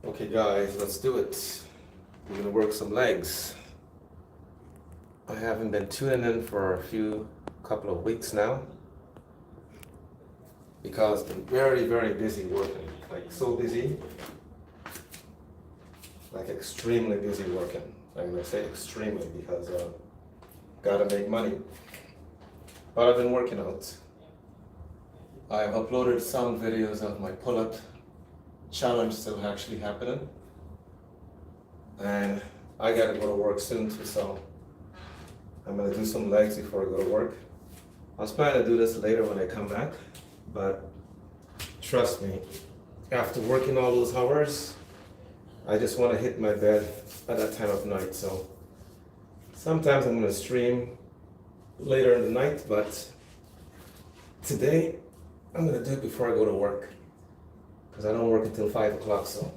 Okay guys, let's do it. We're gonna work some legs. I haven't been tuning in for a couple of weeks now because I'm very busy working. Like so busy, like extremely busy working. I'm gonna say extremely because gotta make money. But I've been working out. I've uploaded some videos of my pull-up challenge still actually happening. And I gotta go to work soon too, so I'm gonna do some legs before I go to work. I was planning to do this later when I come back, but trust me, after working all those hours, I just want to hit my bed at that time of night. So sometimes I'm gonna stream later in the night, but today I'm gonna do it before I go to work because I don't work until 5 o'clock. So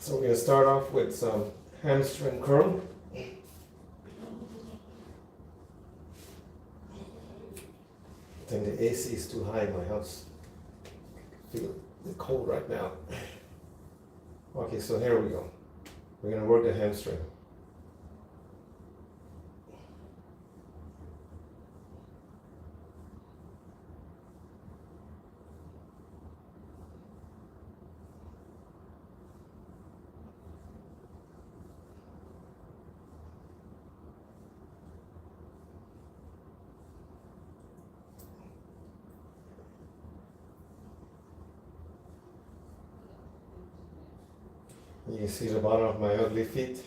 we're gonna start off with some hamstring curl. I think the AC is too high in my house. I feel the cold right now. Okay, so here we go. We're gonna work the hamstring. You can see the bottom of my ugly feet.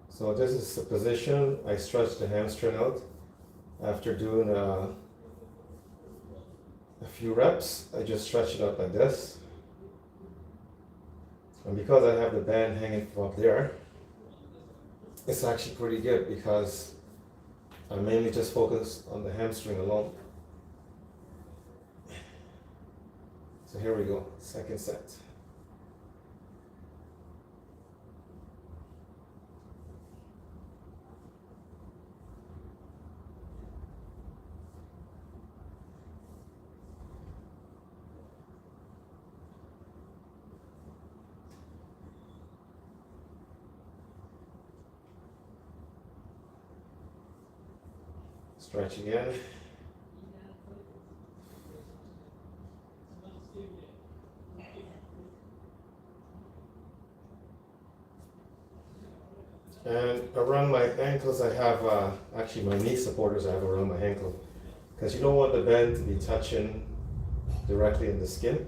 So this is the position I stretch the hamstring out after doing a few reps. I just stretch it out like this. And because I have the band hanging from up there, it's actually pretty good because I mainly just focus on the hamstring alone. So here we go, second set. Stretch again. And around my ankles, I have actually my knee supporters I have around my ankle because you don't want the band to be touching directly in the skin.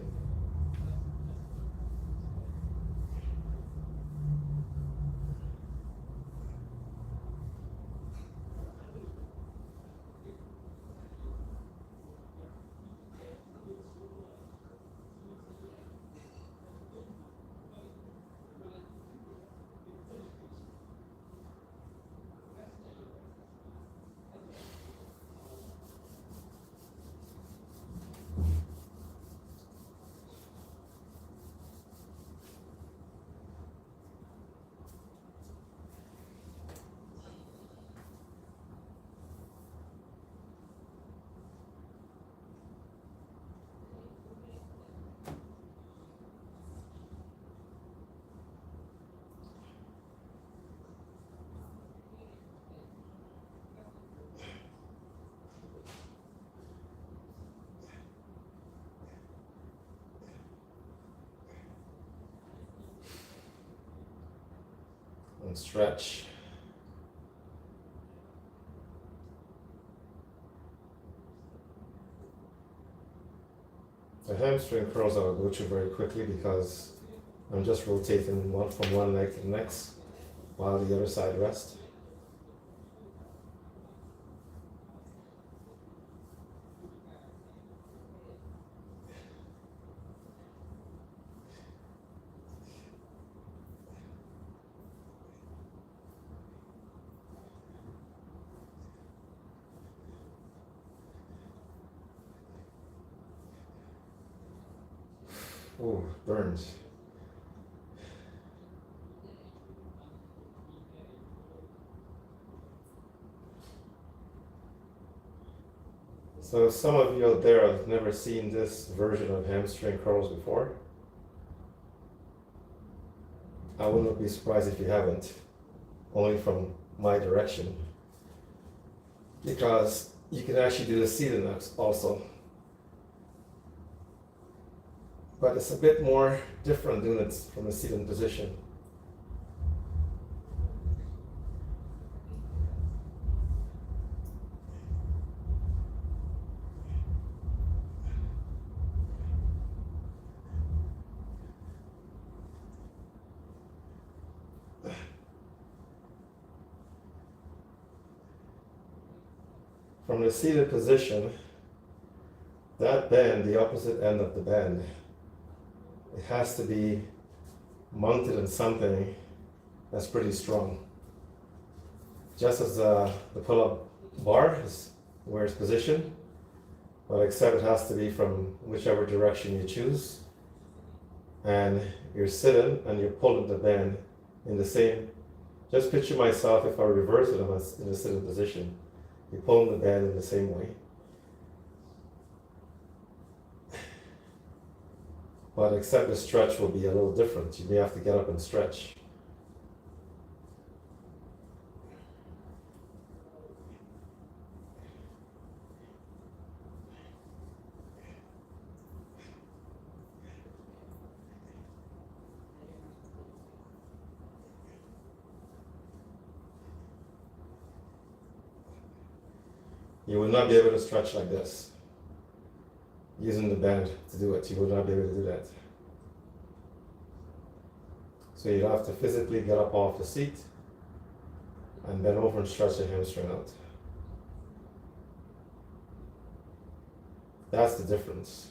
And stretch. The hamstring curls I'll go through very quickly because I'm just rotating from one leg to the next while the other side rests. Oh, burns. So some of you out there have never seen this version of hamstring curls before. I wouldn't be surprised if you haven't, only from my direction. Because you can actually do the seated ups also. But it's a bit more different doing it from a seated position. From the seated position, that band, the opposite end of the band, it has to be mounted in something that's pretty strong. Just as the pull-up bar is where it's positioned, but except it has to be from whichever direction you choose. And you're sitting and you're pulling the band in the same, just picture myself if I reverse it, I'm in a sitting position. You're pulling the band in the same way. But except the stretch will be a little different. You may have to get up and stretch. You will not be able to stretch like this. Using the band to do it, you will not be able to do that. So you'd have to physically get up off the seat and bend over and stretch the hamstring out. That's the difference.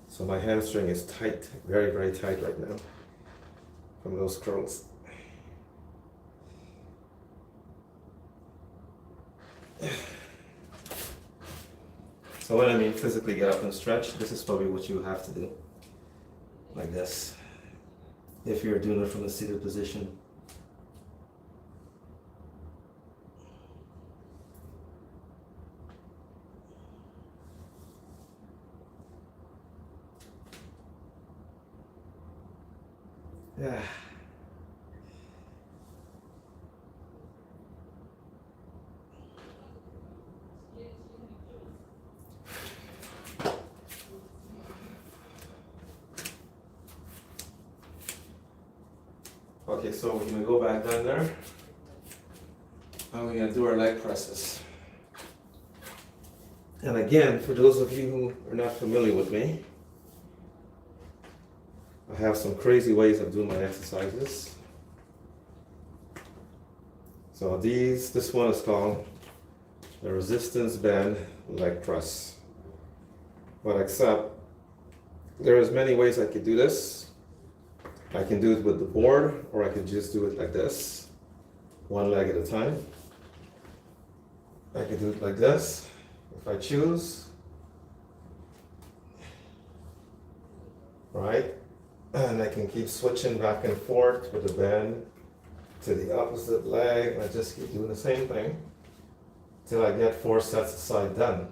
So my hamstring is tight, very, very tight right now from those curls. So when I mean physically get up and stretch, this is probably what you have to do, like this, if you're doing it from a seated position. Yeah. Okay, so we're gonna go back down there and we're gonna do our leg presses. And again, for those of you who are not familiar with me, I have some crazy ways of doing my exercises. So this one is called the resistance band leg press. But except, there is many ways I could do this. I can do it with the board, or I can just do it like this, one leg at a time. I can do it like this, if I choose. Right? And I can keep switching back and forth with the band to the opposite leg. I just keep doing the same thing till I get 4 sets aside done.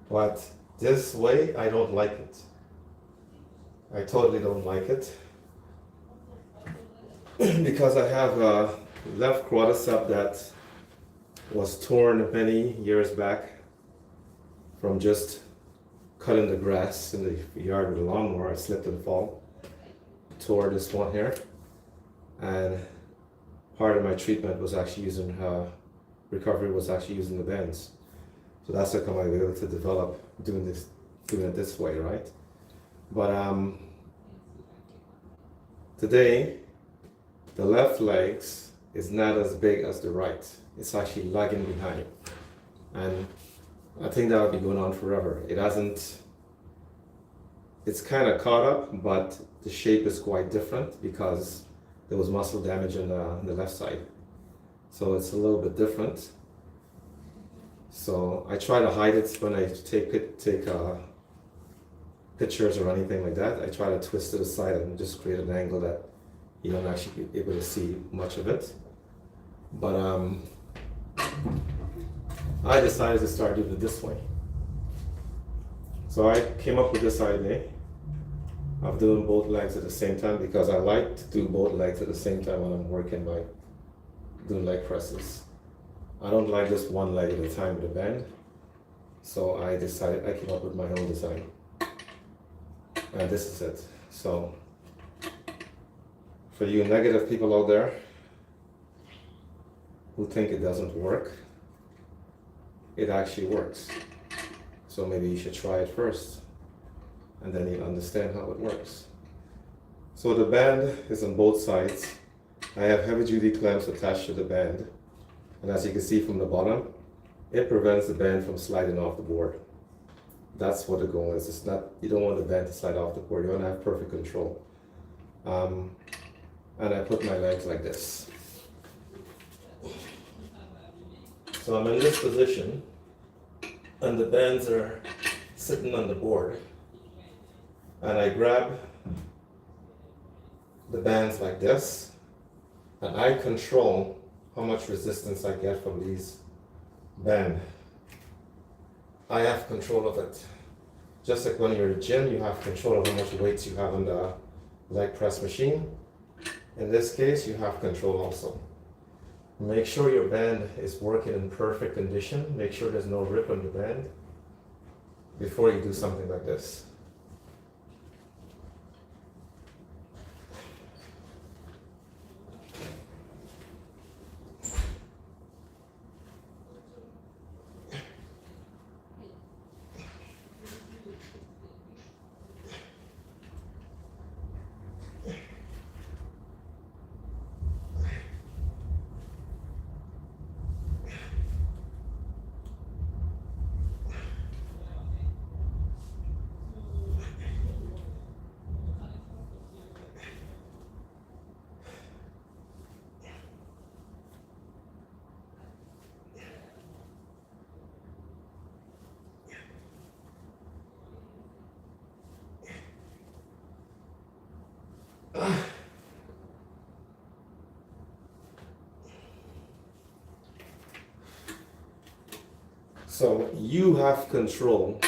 But this way, I don't like it. I totally don't like it. Because I have a left quadricep that was torn many years back from just cutting the grass in the yard with a lawnmower. I slipped and fall, tore this one here, and part of my treatment was actually using recovery was actually using the bends. So that's how come I was able to develop doing it this way, right? But today, the left legs is not as big as the right. It's actually lagging behind. And I think that will be going on forever. It's kind of caught up, but the shape is quite different because there was muscle damage on the left side. So it's a little bit different. So I try to hide it when I take pictures or anything like that. I try to twist it aside and just create an angle that you don't actually be able to see much of it. But I decided to start doing it this way. So I came up with this idea of doing both legs at the same time because I like to do both legs at the same time when I'm working by doing leg presses. I don't like just one leg at a time with a bend. So I came up with my own design. And this is it. So for you negative people out there who think it doesn't work, it actually works. So maybe you should try it first, and then you'll understand how it works. So the band is on both sides. I have heavy duty clamps attached to the band, and as you can see from the bottom, it prevents the band from sliding off the board. That's what the goal is. It's not, you don't want the band to slide off the board. You want to have perfect control. And I put my legs like this. So I'm in this position, and the bands are sitting on the board. And I grab the bands like this, and I control how much resistance I get from these bands. I have control of it. Just like when you're in the gym, you have control of how much weights you have on the leg press machine. In this case, you have control also. Make sure your band is working in perfect condition. Make sure there's no rip on the band before you do something like this. So you have control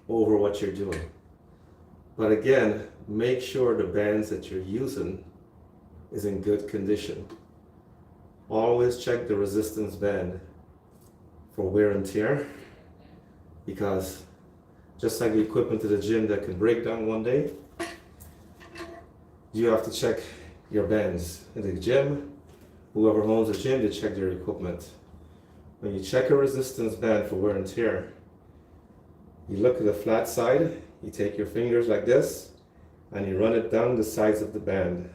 over what you're doing. But again, make sure the bands that you're using is in good condition. Always check the resistance band for wear and tear, because just like the equipment to the gym that can break down one day, you have to check your bands in the gym. Whoever owns the gym, they check their equipment. When you check a resistance band for wear and tear, you look at the flat side, you take your fingers like this, and you run it down the sides of the band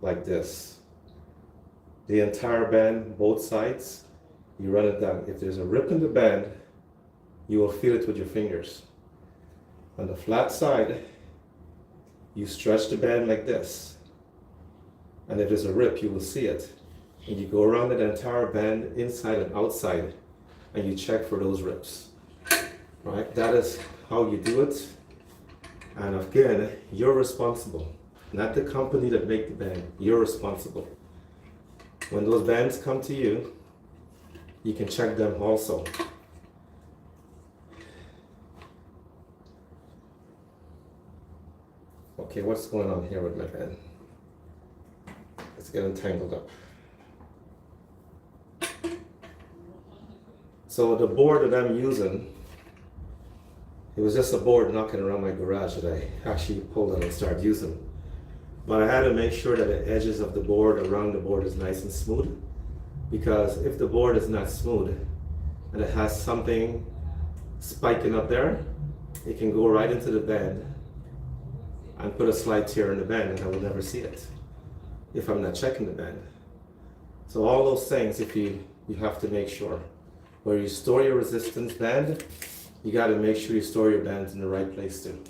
like this. The entire band, both sides, you run it down. If there's a rip in the band, you will feel it with your fingers. On the flat side, you stretch the band like this. And if there's a rip, you will see it. And you go around the entire band, inside and outside, and you check for those rips. Right? That is how you do it. And again, you're responsible. Not the company that make the band. You're responsible. When those bands come to you, you can check them also. Okay, what's going on here with my band? It's getting tangled up. So the board that I'm using, it was just a board knocking around my garage that I actually pulled out and started using. But I had to make sure that the edges of the board, around the board, is nice and smooth. because if the board is not smooth and it has something spiking up there, it can go right into the bend and put a slight tear in the bend, and I will never see it if I'm not checking the bend. So all those things, if you have to make sure where you store your resistance band, you got to make sure you store your bands in the right place too.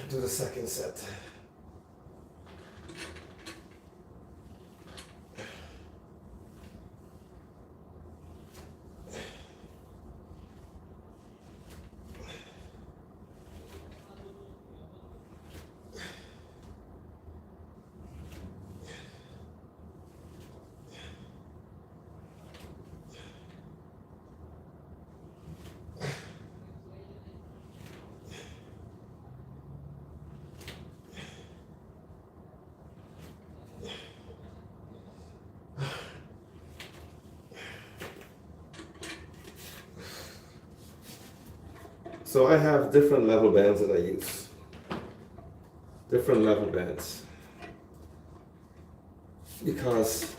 Do the second set. So I have different level bands that I use. Different level bands. Because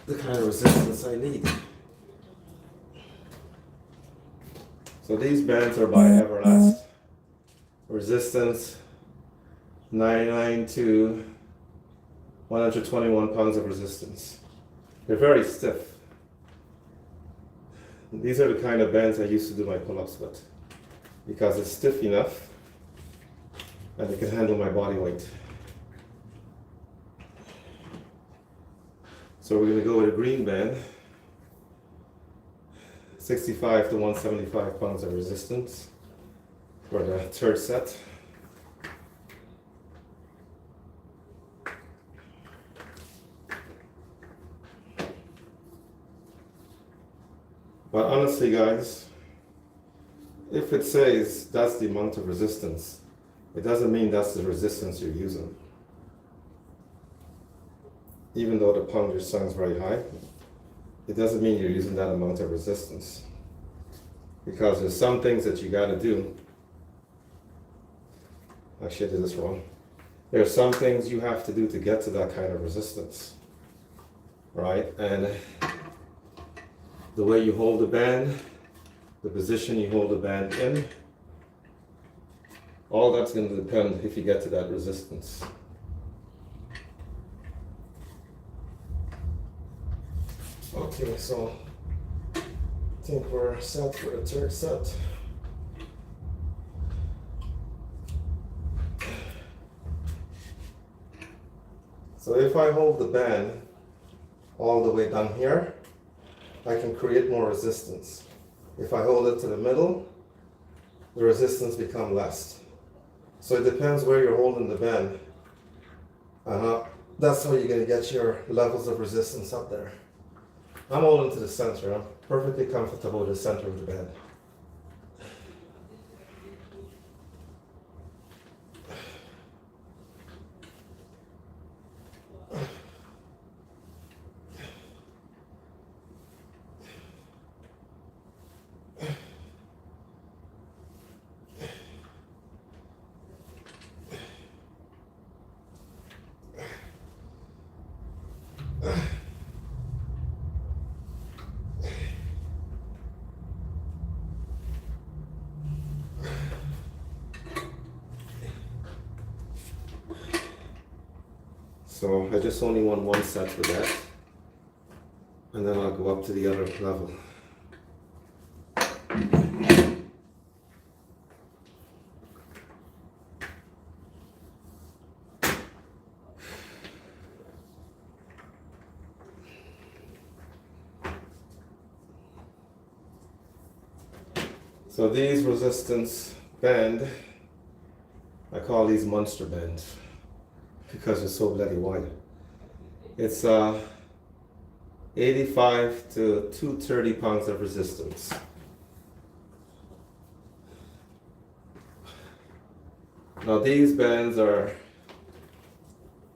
the kind of resistance I need. So these bands are by Everlast. Resistance 99 to 121 pounds of resistance. They're very stiff. These are the kind of bands I used to do my pull-ups with, because it's stiff enough and it can handle my body weight. So we're going to go with a green band, 65 to 175 pounds of resistance for the third set. But honestly, guys, if it says that's the amount of resistance, it doesn't mean that's the resistance you're using. Even though the pounder sounds very high, it doesn't mean you're using that amount of resistance. Because there's some things that you gotta do. Actually, I did this wrong. There are some things you have to do to get to that kind of resistance, right? And the way you hold the band, the position you hold the band in, all that's going to depend if you get to that resistance. Okay, so I think we're set for the third set. So if I hold the band all the way down here, I can create more resistance. If I hold it to the middle, the resistance becomes less. So it depends where you're holding the band. That's how you're going to get your levels of resistance up there. I'm holding to the center. I'm perfectly comfortable with the center of the band. So I just only want one set for that, and then I'll go up to the other level. So these resistance band, I call these monster bands, because it's so bloody wide. It's 85 to 230 pounds of resistance. Now these bands are,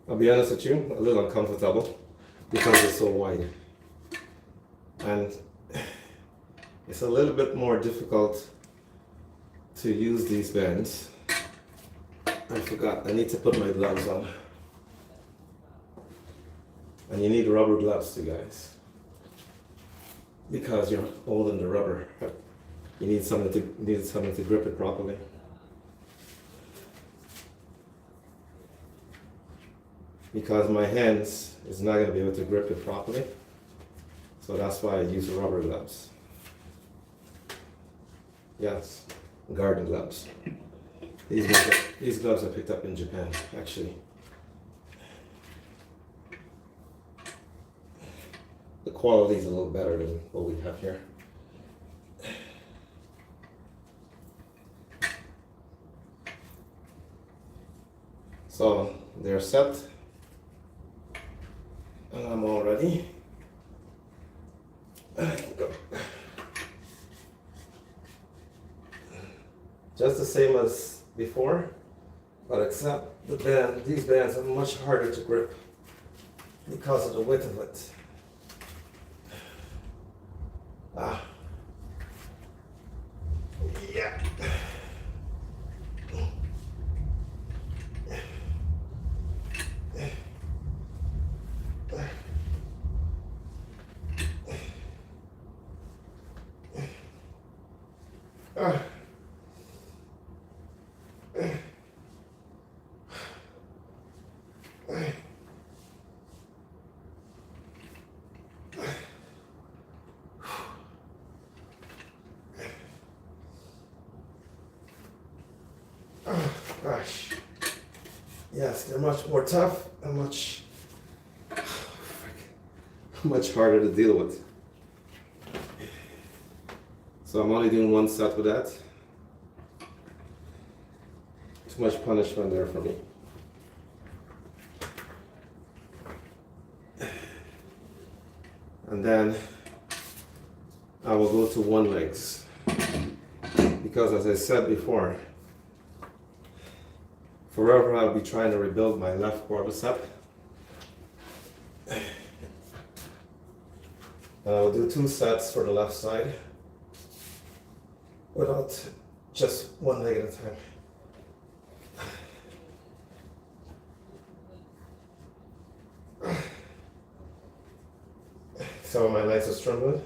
I'll be honest with you, a little uncomfortable because they're so wide. And it's a little bit more difficult to use these bends, I forgot, I need to put my gloves on. And you need rubber gloves too, guys, because you're holding the rubber. You need something to grip it properly. Because my hands is not going to be able to grip it properly, so that's why I use rubber gloves. Yes, garden gloves. These gloves I picked up in Japan, actually. The quality is a little better than what we have here. So they're set, and I'm all ready. I can go. Just the same as before, but except the band, these bands are much harder to grip because of the width of it. Yeah. Gosh. Yes, they're much more tough and much harder to deal with. So I'm only doing one set with that. Too much punishment there for me. And then I will go to one legs. Because as I said before, forever I'll be trying to rebuild my left quadricep. And I will do 2 sets for the left side without just one leg at a time. Some of my legs are struggling.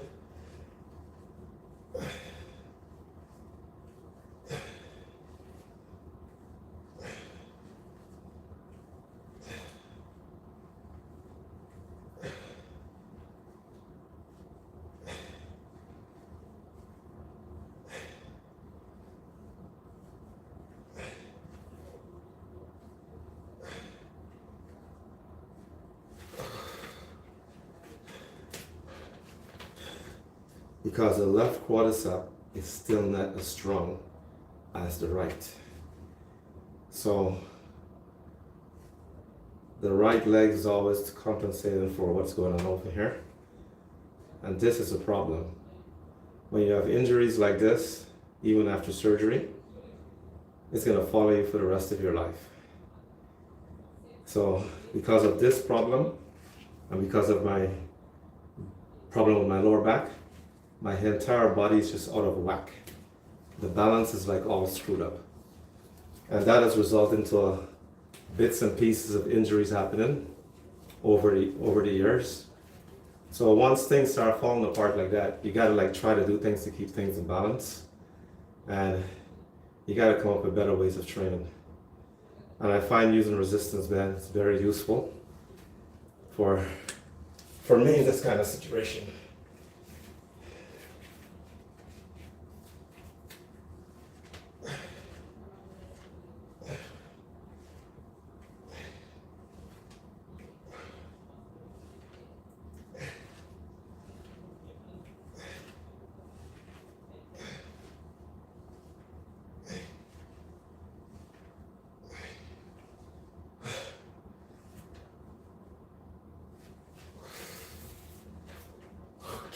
Because the left quadricep is still not as strong as the right. So the right leg is always compensating for what's going on over here. And this is a problem. When you have injuries like this, even after surgery, it's going to follow you for the rest of your life. So because of this problem, and because of my problem with my lower back, my entire body is just out of whack. The balance is like all screwed up. And that has resulted into bits and pieces of injuries happening over the years. So once things start falling apart like that, you gotta like try to do things to keep things in balance. And you gotta come up with better ways of training. And I find using resistance bands very useful for me in this kind of situation.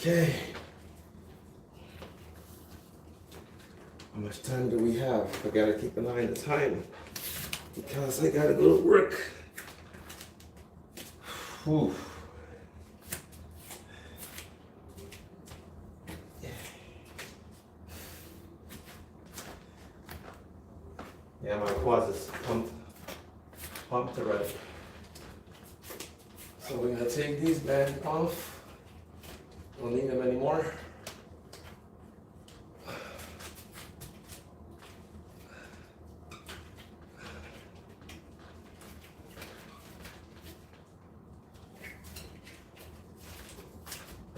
Okay. How much time do we have? I gotta keep an eye on the time because I gotta go to work. Whew. Yeah, my quads is pumped already. So we're gonna take these bands off. Don't need them anymore.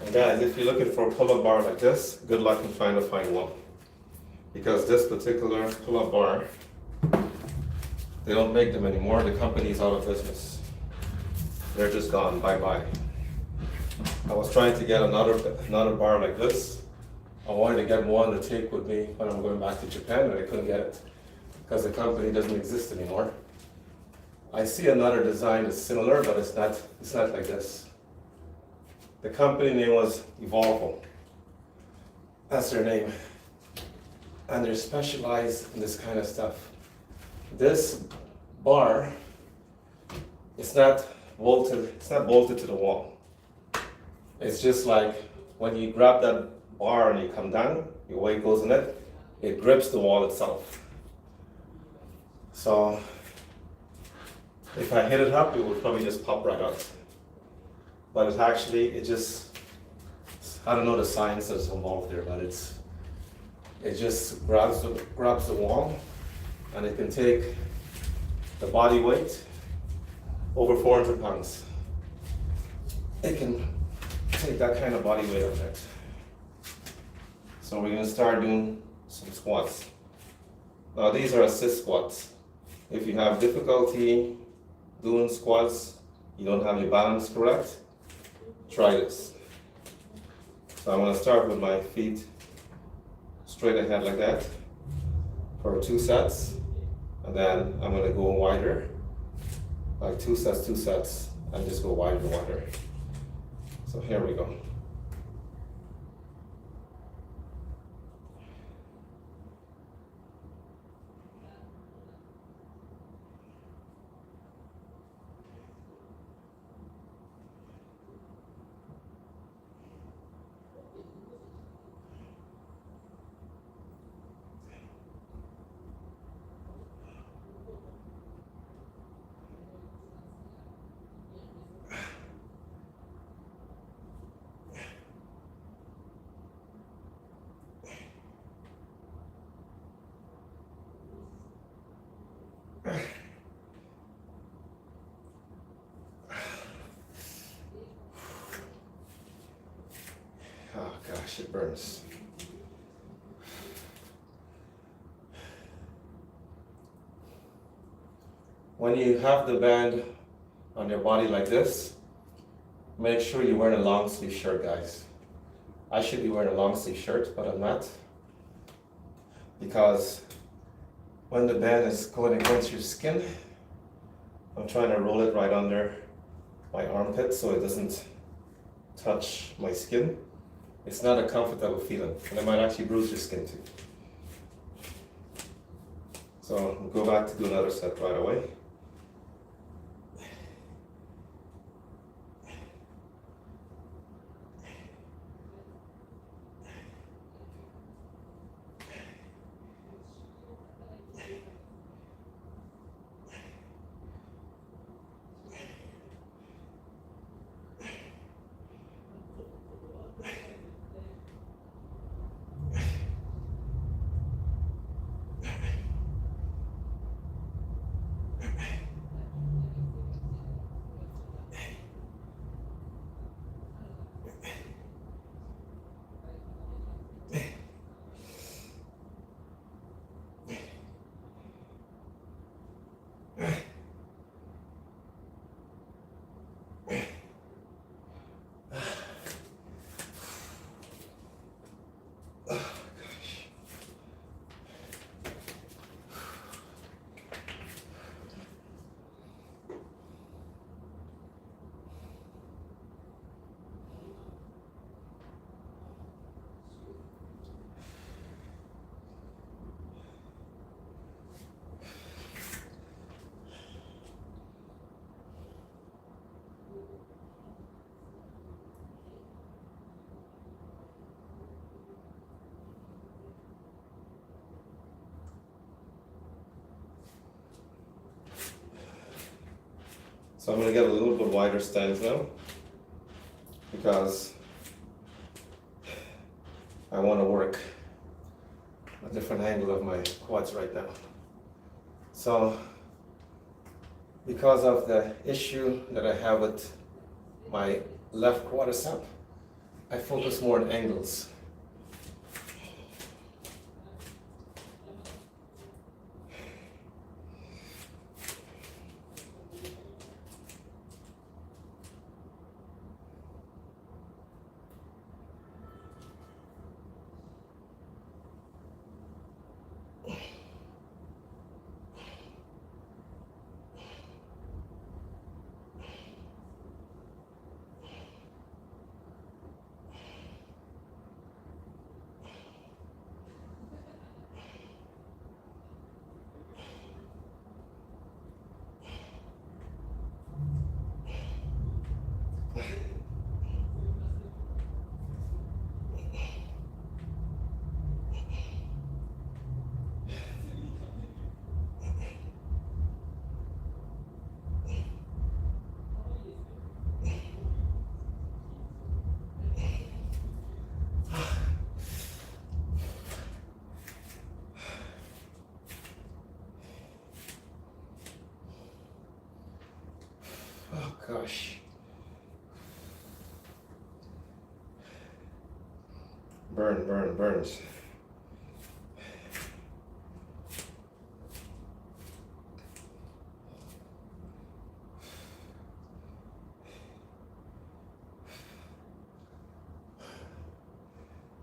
And guys, if you're looking for a pull-up bar like this, good luck in trying to find one. Because this particular pull-up bar, they don't make them anymore. The company's out of business. They're just gone, bye-bye. I was trying to get another bar like this. I wanted to get one to take with me when I'm going back to Japan, and I couldn't get it because the company doesn't exist anymore. I see another design that's similar, but it's not like this. The company name was Evolvo. That's their name. And they're specialized in this kind of stuff. This bar, it's not bolted to the wall. It's just like when you grab that bar and you come down, your weight goes in it, it grips the wall itself. So if I hit it up, it would probably just pop right out. But it's actually, I don't know the science that's involved there, but it just grabs the wall, and it can take the body weight over 400 pounds. It can take that kind of body weight on it. So we're gonna start doing some squats. Now these are assist squats. If you have difficulty doing squats, you don't have your balance correct, try this. So I'm gonna start with my feet straight ahead like that for 2 sets, and then I'm gonna go wider, like 2 sets, and just go wider. So here we go. Oh gosh, it burns. When you have the band on your body like this, make sure you're wearing a long sleeve shirt, guys. I should be wearing a long sleeve shirt, but I'm not. Because when the band is going against your skin, I'm trying to roll it right under my armpit so it doesn't touch my skin. It's not a comfortable feeling, and it might actually bruise your skin too. So we'll go back to do another set right away. So I'm gonna get a little bit wider stance now because I want to work a different angle of my quads right now. So because of the issue that I have with my left quadricep, I focus more on angles. Oh gosh. Burns.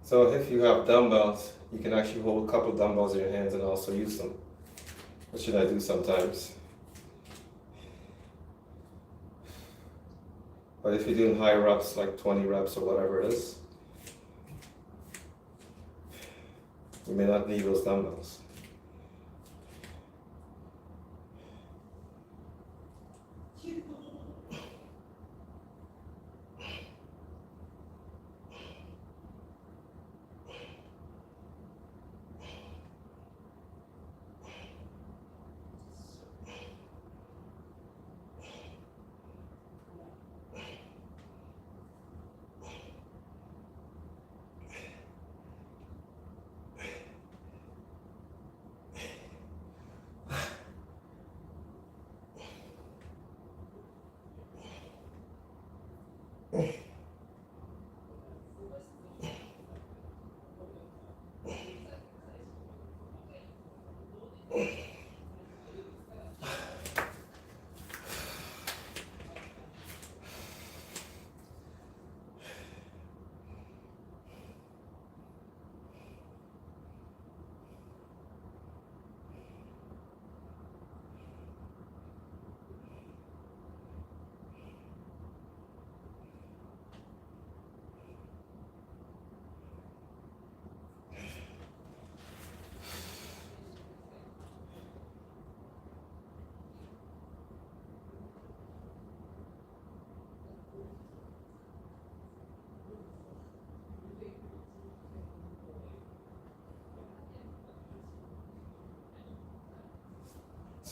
So if you have dumbbells, you can actually hold a couple dumbbells in your hands and also use them, which I do sometimes. But if you're doing high reps, like 20 reps or whatever it is, you may not need those dumbbells.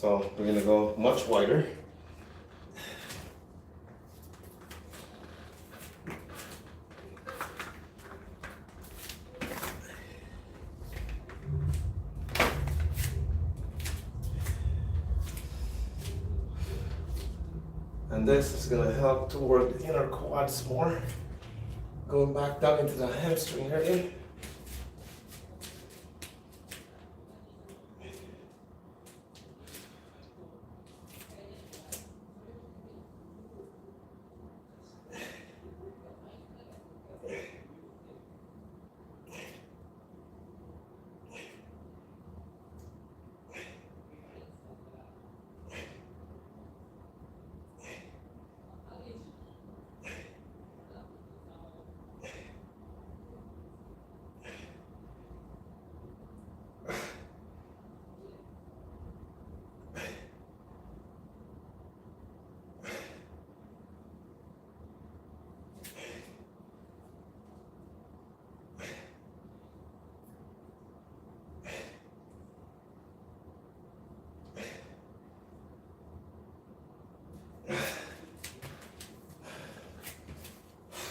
So we're gonna go much wider. And this is gonna help to work the inner quads more. Going back down into the hamstring area.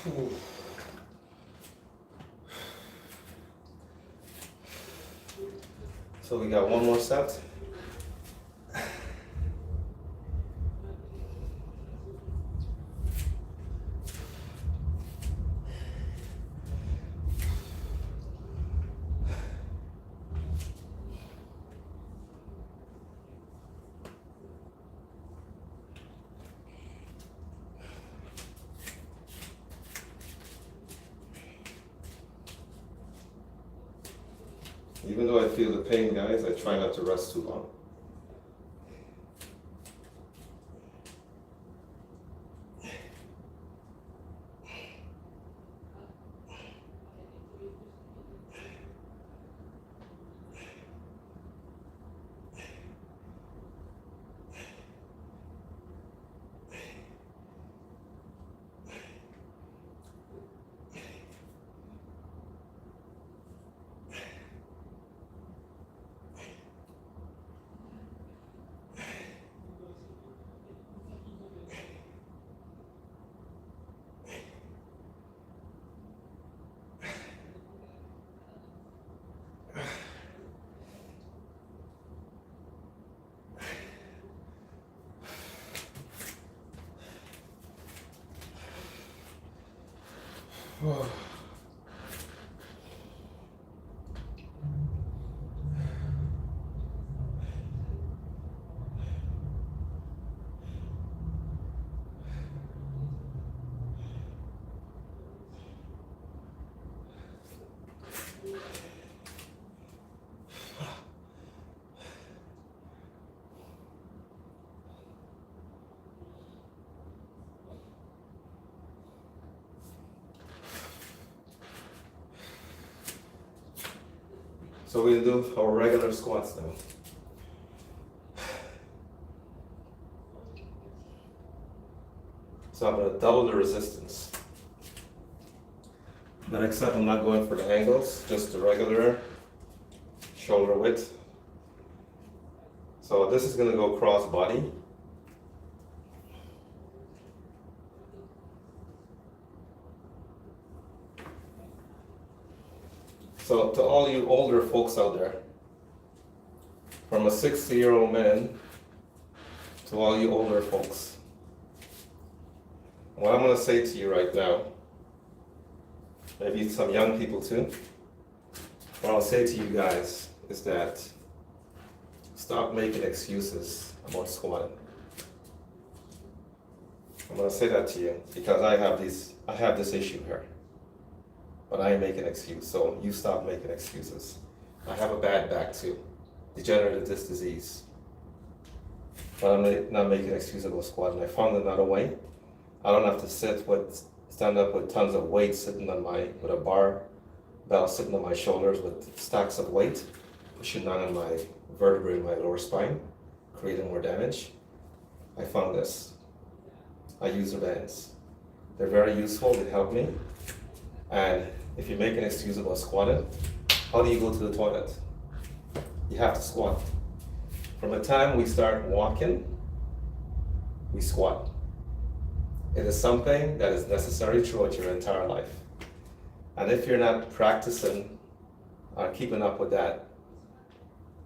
Ooh. So we got one more set. Even though I feel the pain, guys, I try not to rest too long. So we'll do our regular squats now. So I'm going to double the resistance. But except I'm not going for the angles, just the regular shoulder width. So this is going to go cross body. So to all you older folks out there, from a 60-year-old man to all you older folks, what I'm going to say to you right now, maybe some young people too, what I'll say to you guys is that stop making excuses about squatting. I'm going to say that to you because I have this issue here. But I ain't making an excuse, so you stop making excuses. I have a bad back too, degenerative disc disease. But I'm not making an excuse about squatting. I found another way. I don't have to stand up with tons of weight sitting on with a barbell sitting on my shoulders with stacks of weight, pushing down on my vertebrae in my lower spine, creating more damage. I found this. I use the bands. They're very useful, they help me. And if you make an excuse about squatting, how do you go to the toilet? You have to squat. From the time we start walking, we squat. It is something that is necessary throughout your entire life. And if you're not practicing or keeping up with that,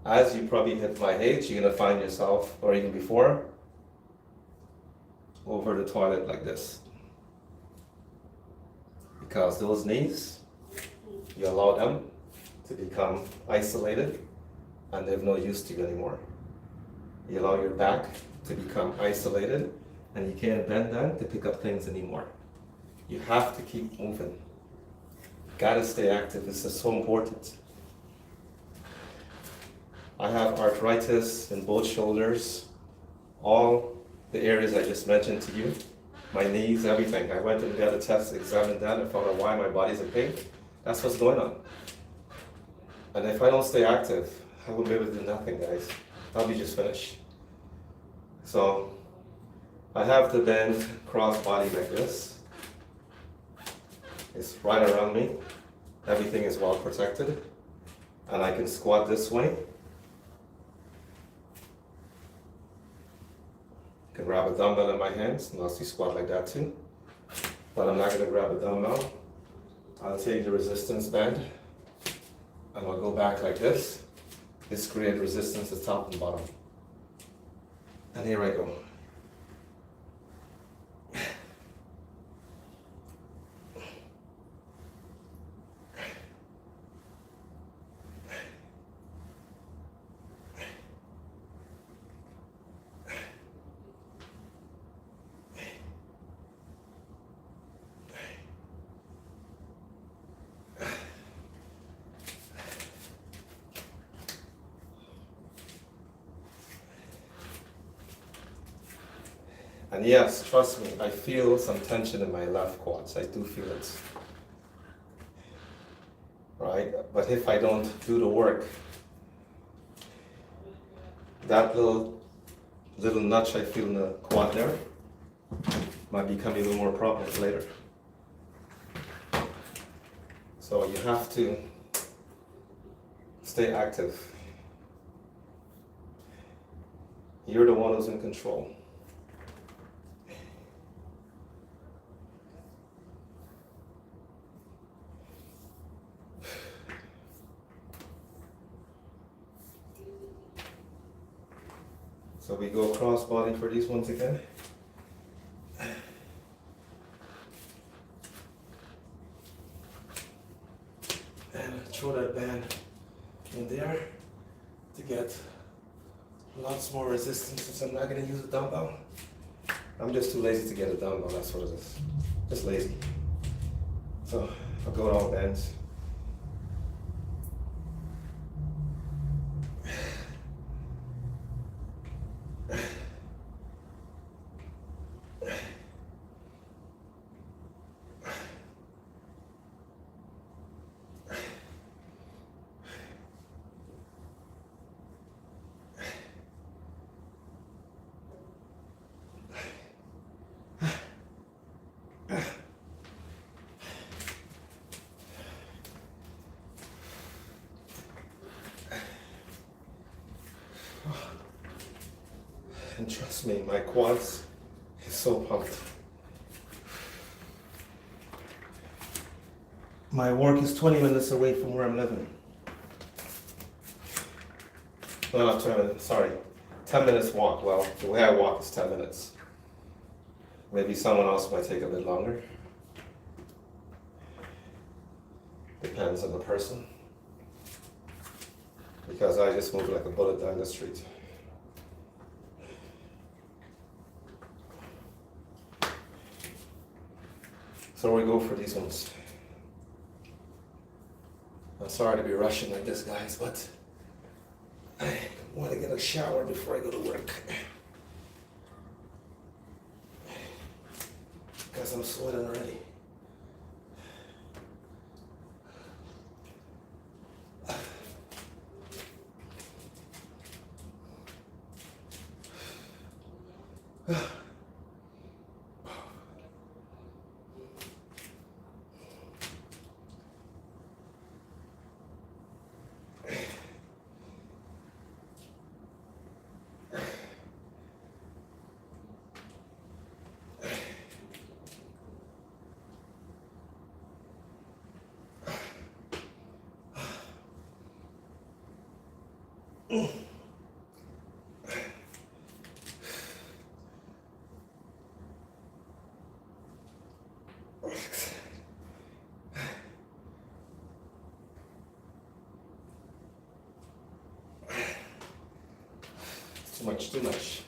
as you probably hit my age, you're gonna find yourself, or even before, over the toilet like this. Because those knees, you allow them to become isolated and they have no use to you anymore. You allow your back to become isolated and you can't bend down to pick up things anymore. You have to keep moving. You gotta stay active, this is so important. I have arthritis in both shoulders, all the areas I just mentioned to you. My knees, everything. I went and got a test, examined that, and found out why my body's in pain. That's what's going on. And if I don't stay active, I will be able to do nothing, guys. I'll be just finished. So, I have to bend cross body like this. It's right around me. Everything is well protected. And I can squat this way. Can grab a dumbbell in my hands, and I'll squat like that too. but I'm not gonna grab a dumbbell. I'll take the resistance band and I'll go back like this. This creates resistance at top and bottom. And here I go. And yes, trust me, I feel some tension in my left quads. I do feel it. Right? But if I don't do the work, that little notch I feel in the quad there might become even more problems later. So you have to stay active. You're the one who's in control. So we go cross body for these ones again. And throw that band in there to get lots more resistance since I'm not going to use a dumbbell. I'm just too lazy to get a dumbbell, that's what it is. Just lazy. So I'll go to all bands. And trust me, my quads is so pumped. My work is 20 minutes away from where I'm living. No, not 20 minutes, sorry. 10 minutes walk. Well, the way I walk is 10 minutes. Maybe someone else might take a bit longer. Depends on the person. Because I just move like a bullet down the street. So we go for these ones. I'm sorry to be rushing like this, guys, but I want to get a shower before I go to work. Because I'm sweating already. Too much.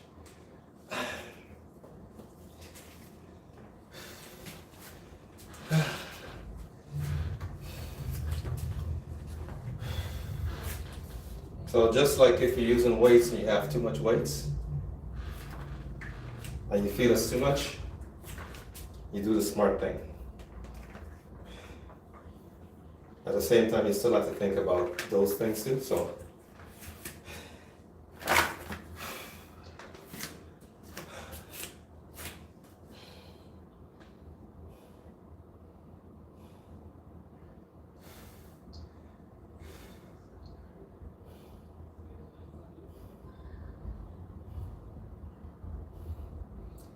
So just like if you're using weights and you have too much weights, and you feel it's too much, you do the smart thing. At the same time, you still have to think about those things too, so.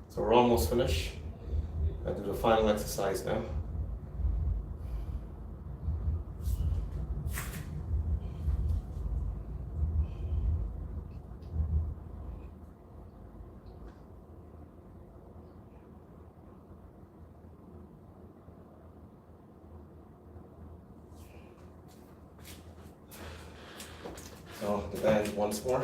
So we're almost finished. I do the final exercise now. So the band once more.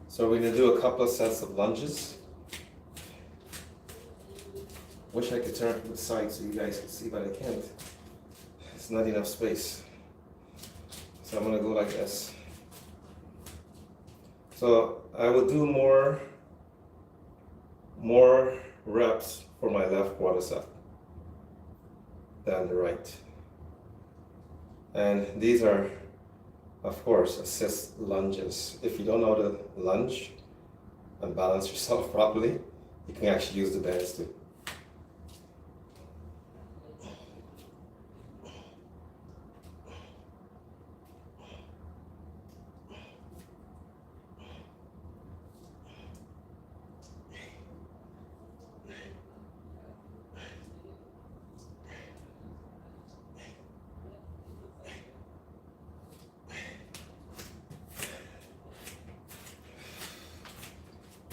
So we're gonna do a couple of sets of lunges. Wish I could turn to the side so you guys can see, but I can't. It's not enough space. So I'm gonna go like this. So I will do more reps for my left quadricep than the right. And these are, of course, assist lunges. If you don't know how to lunge and balance yourself properly, you can actually use the bands too.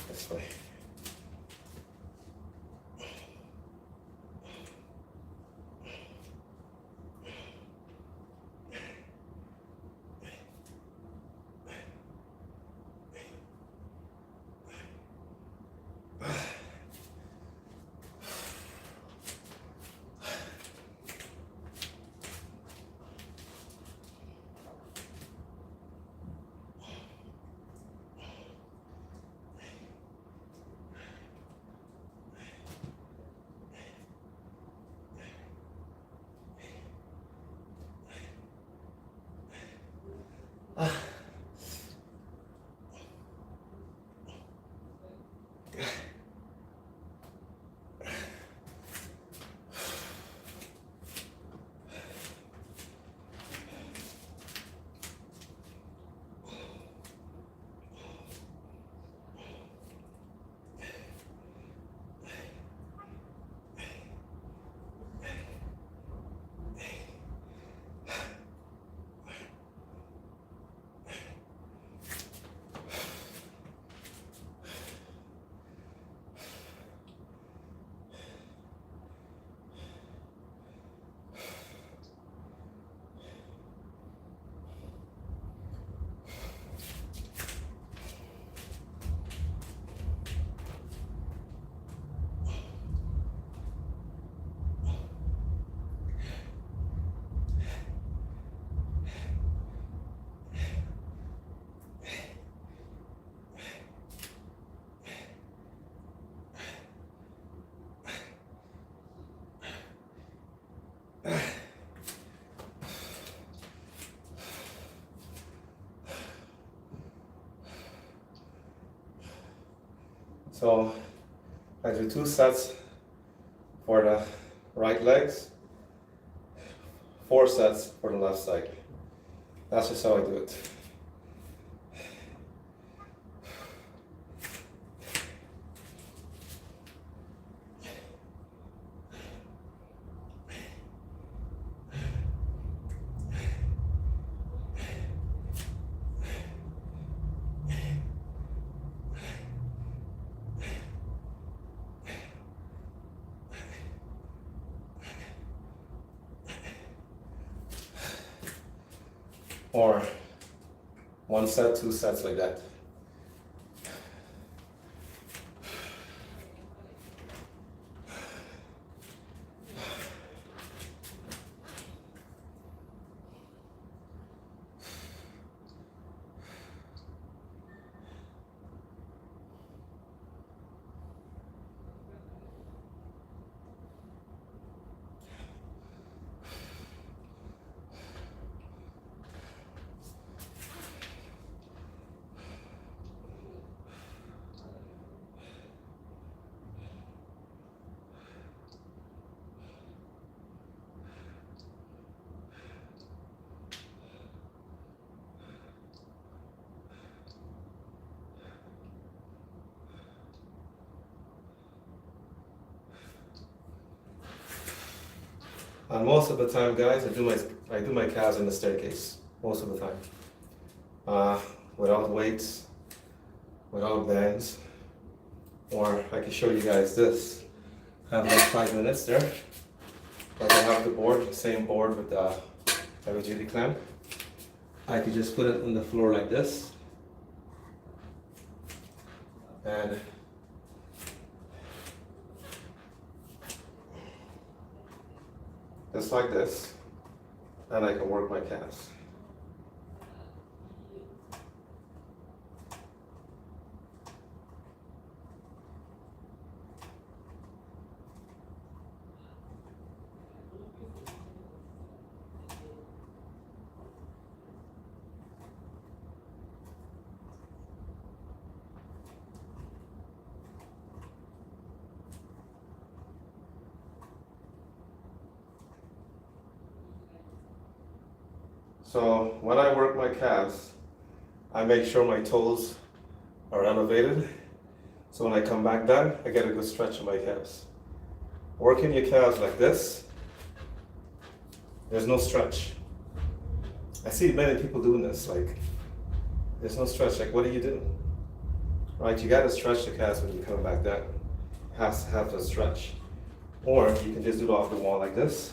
This way. So I do 2 sets for the right legs, 4 sets for the left side. That's just how I do it. Or 1 set, 2 sets like that. And most of the time, guys, I do my calves in the staircase most of the time, without weights, without bands. Or I can show you guys this. I have like 5 minutes there. Like I have the board, the same board with the heavy duty clamp. I could just put it on the floor like this. And just like this. And I can work my calves. So when I work my calves, I make sure my toes are elevated. So when I come back down, I get a good stretch in my calves. Working your calves like this, there's no stretch. I see many people doing this, like, there's no stretch. Like, what are you doing? Right, you gotta stretch the calves when you come back down. It has to have a stretch. Or you can just do it off the wall like this.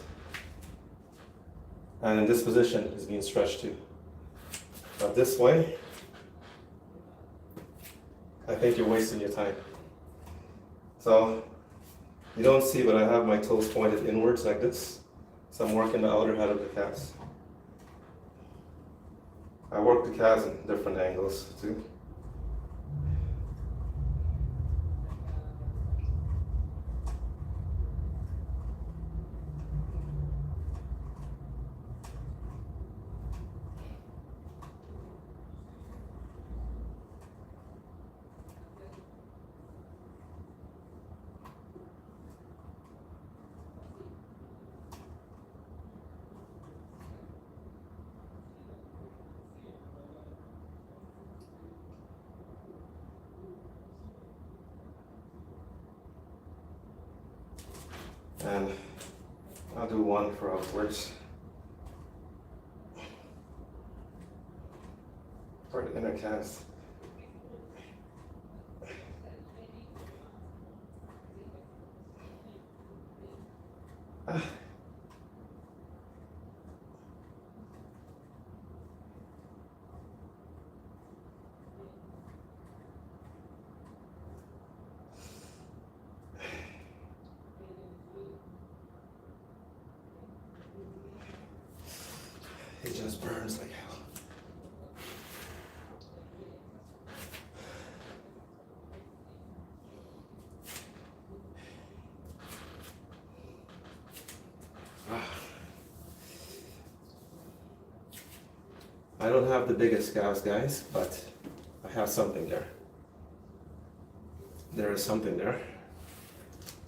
And in this position is being stretched too. But this way, I think you're wasting your time. So you don't see, but I have my toes pointed inwards like this. So I'm working the outer head of the calves. I work the calves in different angles too. And I'll do one for outwards. For the inner calves. It just burns like hell. I don't have the biggest calves, guys, but I have something there. There is something there.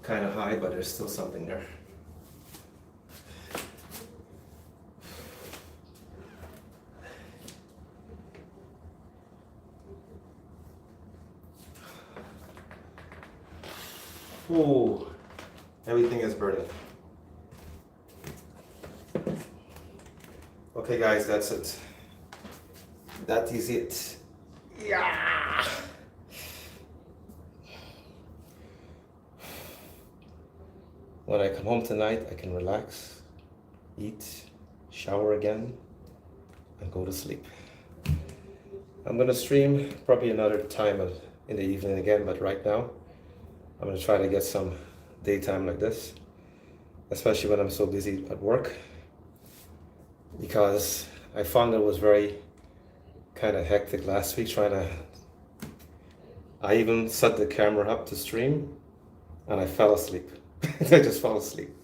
Kind of high, but there's still something there. Ooh, everything is burning. Okay, guys, that's it. That is it. Yeah. When I come home tonight, I can relax, eat, shower again, and go to sleep. I'm gonna stream probably another time in the evening again, but right now, I'm gonna try to get some daytime like this, especially when I'm so busy at work, because I found it was very kind of hectic last week I even set the camera up to stream and I fell asleep. I just fell asleep.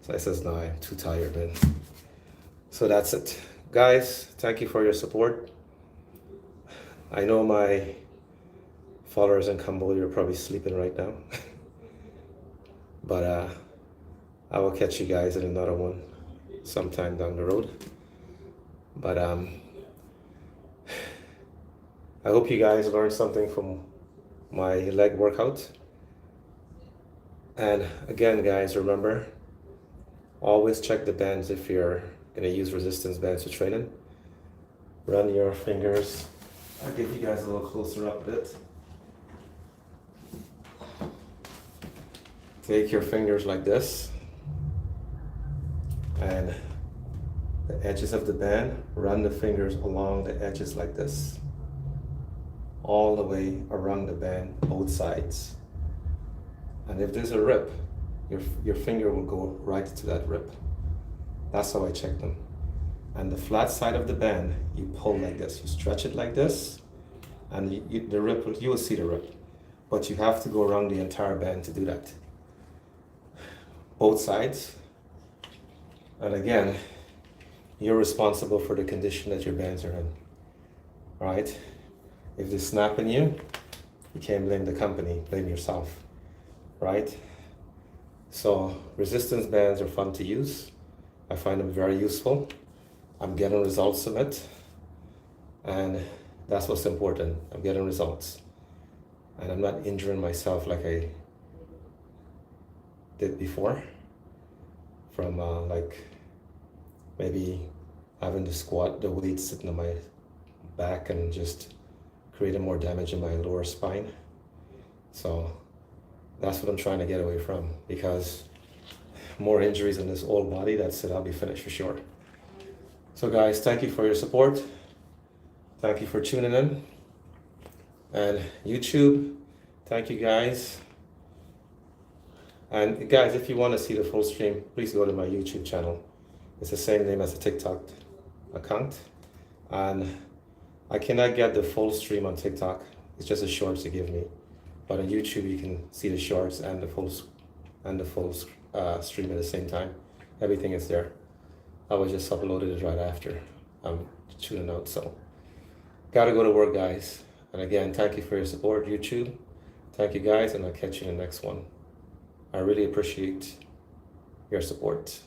So I says, no, I'm too tired, man. So that's it. Guys, thank you for your support. I know my followers in Cambodia are probably sleeping right now. But I will catch you guys in another one sometime down the road. But I hope you guys learned something from my leg workout. And again, guys, remember, Always check the bands if you're gonna use resistance bands for training. Run your fingers. I'll give you guys a little closer up a bit. Take your fingers like this, and the edges of the band, run the fingers along the edges like this, all the way around the band, both sides. And if there's a rip, your finger will go right to that rip. That's how I check them. And the flat side of the band, you pull like this. You stretch it like this, and the rip, you will see the rip. But you have to go around the entire band to do that. Both sides. And again, you're responsible for the condition that your bands are in, right? If they're snapping you can't blame the company, blame yourself, right? So resistance bands are fun to use. I find them very useful. I'm getting results from it, and that's what's important. I'm getting results, and I'm not injuring myself like I did before from like maybe having to squat the weight sitting on my back and just creating more damage in my lower spine. So that's what I'm trying to get away from, because more injuries in this old body, that's it, I'll be finished for sure. So guys, thank you for your support. Thank you for tuning in. And YouTube, thank you guys. And guys, if you want to see the full stream, please go to my YouTube channel. It's the same name as the TikTok account. And I cannot get the full stream on TikTok. It's just the shorts they give me. But on YouTube, you can see the shorts and the full stream at the same time. Everything is there. I was just uploaded it right after I'm tuning out. So, gotta go to work, guys. And again, thank you for your support, YouTube. Thank you, guys, and I'll catch you in the next one. I really appreciate your support.